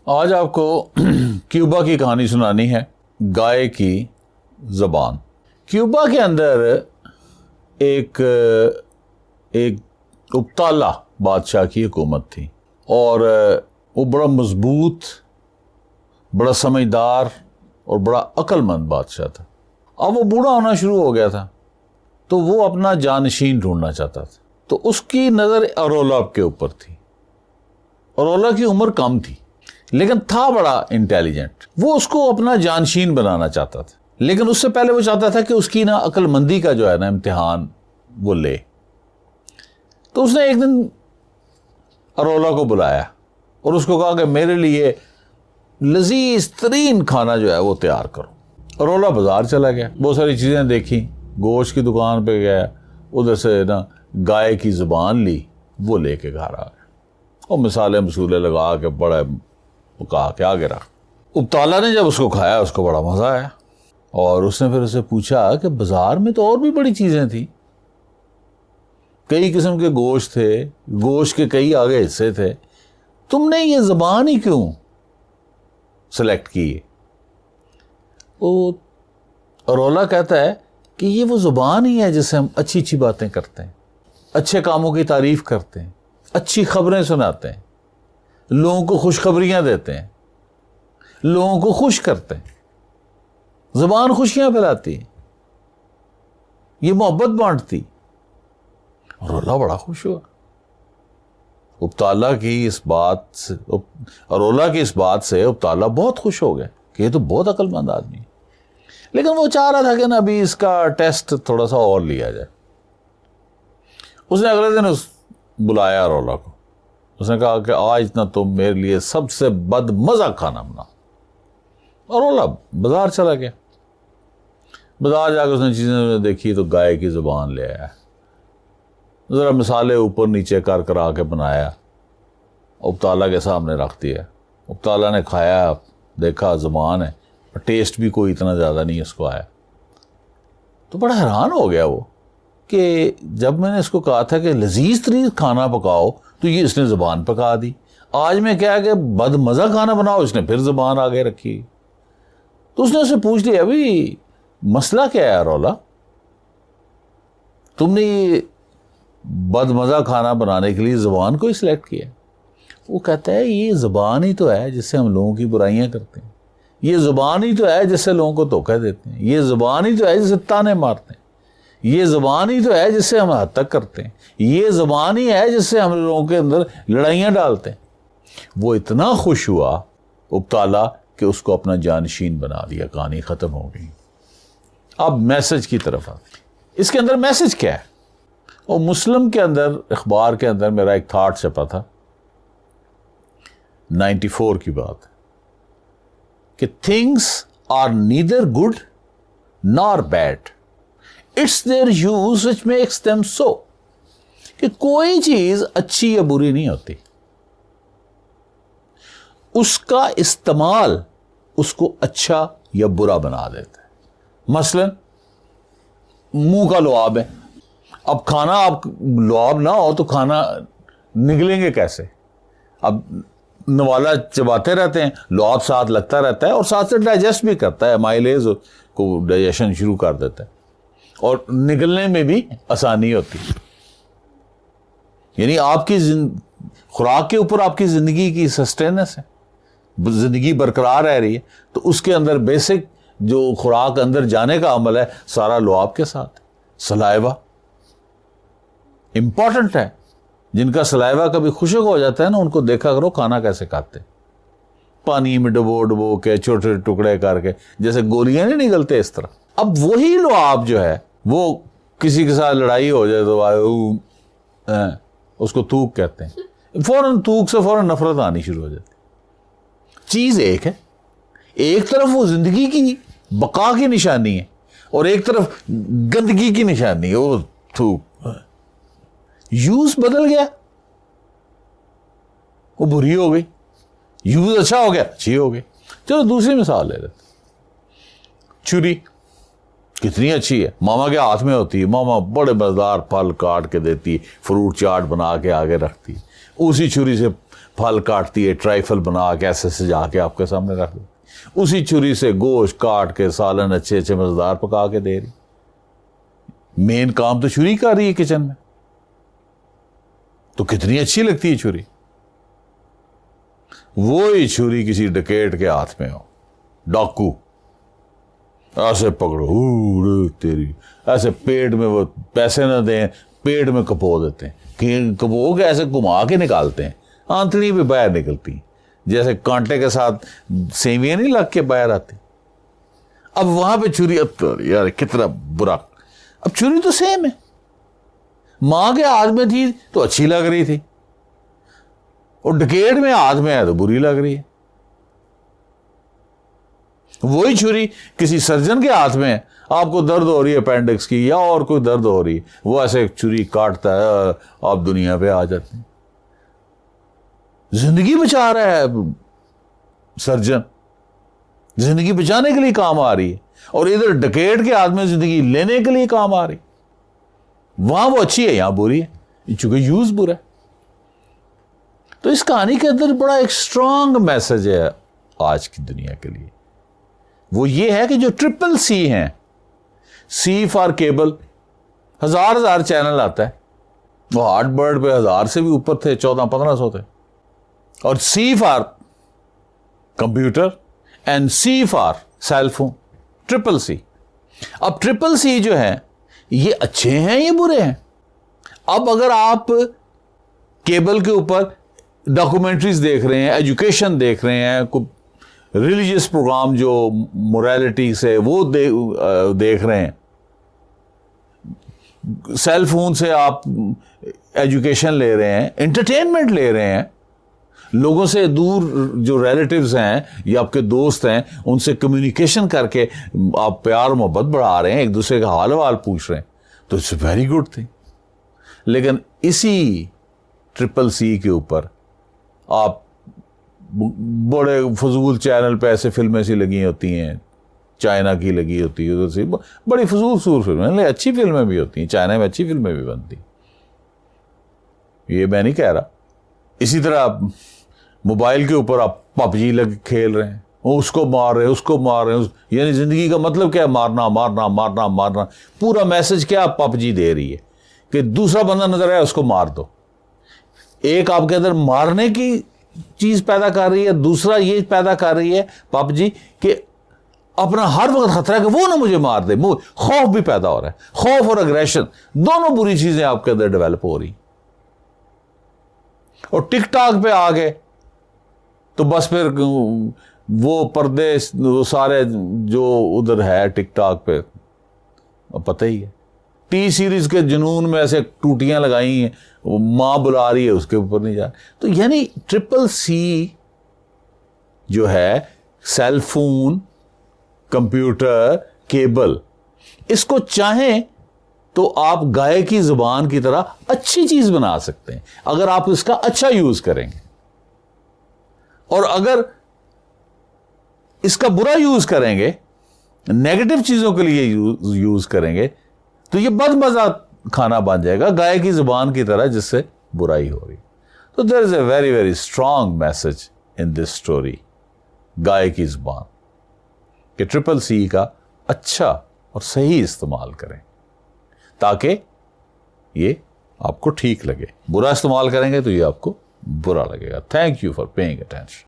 آج آپ کو کیوبا کی کہانی سنانی ہے، گائے کی زبان۔ کیوبا کے اندر ایک ابتالا بادشاہ کی حکومت تھی، اور وہ بڑا مضبوط، بڑا سمجھدار اور بڑا عقل مند بادشاہ تھا۔ اب وہ بوڑھا ہونا شروع ہو گیا تھا، تو وہ اپنا جانشین ڈھونڈنا چاہتا تھا۔ تو اس کی نظر ارولا کے اوپر تھی۔ ارولا کی عمر کم تھی لیکن تھا بڑا انٹیلیجنٹ۔ وہ اس کو اپنا جانشین بنانا چاہتا تھا، لیکن اس سے پہلے وہ چاہتا تھا کہ اس کی عقل مندی کا جو ہے امتحان وہ لے۔ تو اس نے ایک دن ارولا کو بلایا اور اس کو کہا کہ میرے لیے لذیذ ترین کھانا جو ہے وہ تیار کرو۔ ارولا بازار چلا گیا، بہت ساری چیزیں دیکھی، گوشت کی دکان پہ گیا، ادھر سے گائے کی زبان لی، وہ لے کے گھر آ گیا اور مسالے مسولے لگا کے بڑا پکا کے آگے رکھ۔ ابتالا نے جب اس کو کھایا اس کو بڑا مزہ آیا، اور اس نے پھر اسے پوچھا کہ بازار میں تو اور بھی بڑی چیزیں تھیں، کئی قسم کے گوشت تھے، گوشت کے کئی آگے حصے تھے، تم نے یہ زبان ہی کیوں سلیکٹ کی؟ وہ ارولا کہتا ہے کہ یہ وہ زبان ہی ہے جس سے ہم اچھی اچھی باتیں کرتے ہیں، اچھے کاموں کی تعریف کرتے ہیں، اچھی خبریں سناتے ہیں، لوگوں کو خوشخبریاں دیتے ہیں، لوگوں کو خوش کرتے ہیں۔ زبان خوشیاں پھیلاتی ہے، یہ محبت بانٹتی۔ ارولا بڑا خوش ہوا ارولا کی اس بات سے ابتالا بہت خوش ہو گیا کہ یہ تو بہت عقل مند آدمی ہے، لیکن وہ چاہ رہا تھا کہ ابھی اس کا ٹیسٹ تھوڑا سا اور لیا جائے۔ اس نے اگلے دن بلایا ارولا کو، اس نے کہا کہ آج نہ تم میرے لیے سب سے بد مزہ کھانا بناؤ۔ ارولا بازار چلا گیا، بازار جا کے اس نے چیزیں دیکھی تو گائے کی زبان لے آیا، ذرا مسالے اوپر نیچے کر کرا کے بنایا، ابتالا کے سامنے رکھ دیا۔ ابتالا نے کھایا، دیکھا زبان ہے، ٹیسٹ بھی کوئی اتنا زیادہ نہیں اس کو آیا، تو بڑا حیران ہو گیا وہ کہ جب میں نے اس کو کہا تھا کہ لذیذ ترین کھانا پکاؤ تو یہ اس نے زبان پکا دی، آج میں کیا کہ بد مزہ کھانا بناؤ اس نے پھر زبان آگے رکھی۔ تو اس نے اسے پوچھ لیا ابھی مسئلہ کیا ہے ارولا، تم نے یہ بد مزہ کھانا بنانے کے لیے زبان کو ہی سلیکٹ کیا؟ وہ کہتا ہے یہ زبان ہی تو ہے جس سے ہم لوگوں کی برائیاں کرتے ہیں، یہ زبان ہی تو ہے جس سے لوگوں کو دھوکہ دیتے ہیں، یہ زبان ہی تو ہے جس سے تانے مارتے ہیں، یہ زبان ہی تو ہے جس سے ہم حد تک کرتے ہیں، یہ زبان ہی ہے جس سے ہم لوگوں کے اندر لڑائیاں ڈالتے ہیں۔ وہ اتنا خوش ہوا ابتالا کہ اس کو اپنا جانشین بنا دیا، کہانی ختم ہو گئی۔ اب میسج کی طرف آتی، اس کے اندر میسج کیا ہے؟ اور مسلم کے اندر اخبار کے اندر میرا ایک تھاٹ چھپا تھا، 94 کی بات کہ things are neither good nor bad, it's their use which makes them so, کہ کوئی چیز اچھی یا بری نہیں ہوتی، اس کا استعمال اس کو اچھا یا برا بنا دیتا ہے۔ مثلا منہ کا لعاب ہے، اب کھانا آپ لعاب نہ ہو تو کھانا نگلیں گے کیسے؟ اب نوالا چباتے رہتے ہیں، لعاب ساتھ لگتا رہتا ہے اور ساتھ سے ڈائجسٹ بھی کرتا ہے، مائلیز کو ڈائجیشن شروع کر دیتا ہے اور نگلنے میں بھی آسانی ہوتی ہے۔ یعنی آپ کی خوراک کے اوپر آپ کی زندگی کی سسٹیننس ہے، زندگی برقرار رہ رہی ہے، تو اس کے اندر بیسک جو خوراک اندر جانے کا عمل ہے سارا لعاب کے ساتھ۔ سلائیوا امپورٹنٹ ہے، جن کا سلائیوا کبھی خشک ہو جاتا ہے نا، ان کو دیکھا کرو کھانا کیسے کھاتے، پانی میں ڈبو کے چھوٹے ٹکڑے کر کے، جیسے گولیاں نہیں نگلتے اس طرح۔ اب وہی لعاب جو ہے وہ کسی کے ساتھ لڑائی ہو جائے تو اس کو تھوک کہتے ہیں، فوراً تھوک سے فوراً نفرت آنی شروع ہو جاتی۔ چیز ایک ہے، ایک طرف وہ زندگی کی بقا کی نشانی ہے اور ایک طرف گندگی کی نشانی ہے، وہ تھوک۔ یوز بدل گیا، وہ بری ہو گئی، یوز اچھا ہو گیا، اچھی ہو گئی۔ چلو دوسری مثال لے لیتے، چھری کتنی اچھی ہے, ماما کے ہاتھ میں ہوتی ہے, ماما بڑے مزیدار پھل کاٹ کے دیتی ہے, فروٹ چاٹ بنا کے آگے رکھتی ہے, اسی چھری سے پھل کاٹتی ہے, ٹرائفل بنا کے ایسے سجا کے آپ کے سامنے رکھ دیتی, اسی چھری سے گوشت کاٹ کے سالن اچھے اچھے مزیدار پکا کے دے رہی. مین کام تو چھری کر رہی ہے کچن میں, تو کتنی اچھی لگتی ہے چھری. وہی چھری کسی ڈکیٹ کے ہاتھ میں ہو, ڈاکو ایسے پکڑو تیری, ایسے پیٹ میں, وہ پیسے نہ دیں پیٹ میں کپو دیتے ہیں, کہ کپو کے ایسے گھما کے نکالتے ہیں, آنتڑی بھی باہر نکلتی ہیں, جیسے کانٹے کے ساتھ سیویاں نہیں لگ کے باہر آتی. اب وہاں پہ چھری, اب تو یار کتنا برا. اب چھری تو سیم ہے, ماں کے ہاتھ میں تھی تو اچھی لگ رہی تھی, اور ڈکیٹ میں ہاتھ میں ہے تو بری لگ رہی ہے. وہی چھری کسی سرجن کے ہاتھ میں ہے, آپ کو درد ہو رہی ہے اپینڈکس کی یا اور کوئی درد ہو رہی ہے, وہ ایسے چھری کاٹتا ہے, آپ دنیا پہ آ جاتے ہیں. زندگی بچا رہا ہے سرجن, زندگی بچانے کے لیے کام آ رہی ہے, اور ادھر ڈکیٹ کے ہاتھ میں زندگی لینے کے لیے کام آ رہی. وہاں وہ اچھی ہے, یہاں بری ہے, چونکہ یوز برا ہے. تو اس کہانی کے اندر بڑا ایک اسٹرانگ میسج ہے آج کی دنیا کے لیے. وہ یہ ہے کہ جو ٹرپل سی ہیں, سی فار کیبل, ہزار چینل آتا ہے, وہ ہارٹ برڈ پہ 1000 سے بھی اوپر تھے, 1400-1500 تھے. اور C for computer and C for cell phone, triple C. اب ٹرپل سی جو ہے یہ اچھے ہیں یہ برے ہیں. اب اگر آپ کیبل کے اوپر ڈاکومنٹریز دیکھ رہے ہیں, ایجوکیشن دیکھ رہے ہیں, ریلیجیس پروگرام جو موریلٹی سے وہ دیکھ رہے ہیں, سیل فون سے آپ ایجوکیشن لے رہے ہیں, انٹرٹینمنٹ لے رہے ہیں, لوگوں سے دور جو ریلیٹیوز ہیں یا آپ کے دوست ہیں ان سے کمیونیکیشن کر کے آپ پیار محبت بڑھا رہے ہیں, ایک دوسرے کا حال وال پوچھ رہے ہیں, تو اٹس ویری گڈ تھنگ. لیکن اسی ٹرپل سی کے اوپر آپ بڑے فضول چینل پہ ایسے فلمیں سی لگی ہوتی ہیں, چائنا کی لگی ہوتی ہے, بڑی فضول فلمیں, اچھی فلمیں بھی ہوتی ہیں, چائنا میں اچھی فلمیں بھی بنتی, یہ میں نہیں کہہ رہا. اسی طرح موبائل کے اوپر آپ پب جی لگ کھیل رہے ہیں, اس کو مار رہے ہیں, اس کو مار رہے ہیں, یعنی زندگی کا مطلب کیا ہے, مارنا مارنا مارنا مارنا. پورا میسج کیا پب جی دے رہی ہے کہ دوسرا بندہ نظر آئے اس کو مار دو. ایک آپ کے اندر مارنے کی چیز پیدا کر رہی ہے, دوسرا یہ پیدا کر رہی ہے پب جی کہ اپنا ہر وقت خطرہ ہے کہ وہ نہ مجھے مار دے. خوف بھی پیدا ہو رہا ہے, خوف اور اگریشن دونوں بری چیزیں آپ کے اندر ڈیولپ ہو رہی. اور ٹک ٹاک پہ آ گئے تو بس پھر وہ پردے وہ سارے جو ادھر ہے ٹک ٹاک پہ پتہ ہی ہے, ٹی سیریز کے جنون میں ایسے ٹوٹیاں لگائی ہیں, ماں بلا رہی ہے اس کے اوپر نہیں جا. تو یعنی ٹرپل سی جو ہے, سیل فون, کمپیوٹر, کیبل, اس کو چاہیں تو آپ گائے کی زبان کی طرح اچھی چیز بنا سکتے ہیں اگر آپ اس کا اچھا یوز کریں گے, اور اگر اس کا برا یوز کریں گے, نیگیٹو چیزوں کے لیے یوز کریں گے, تو یہ بد مزہ کھانا بن جائے گا گائے کی زبان کی طرح جس سے برائی ہو رہی. تو there is a very very strong message in this story, گائے کی زبان, کہ ٹرپل سی کا اچھا اور صحیح استعمال کریں تاکہ یہ آپ کو ٹھیک لگے. برا استعمال کریں گے تو یہ آپ کو برا لگے گا. Thank you for paying attention.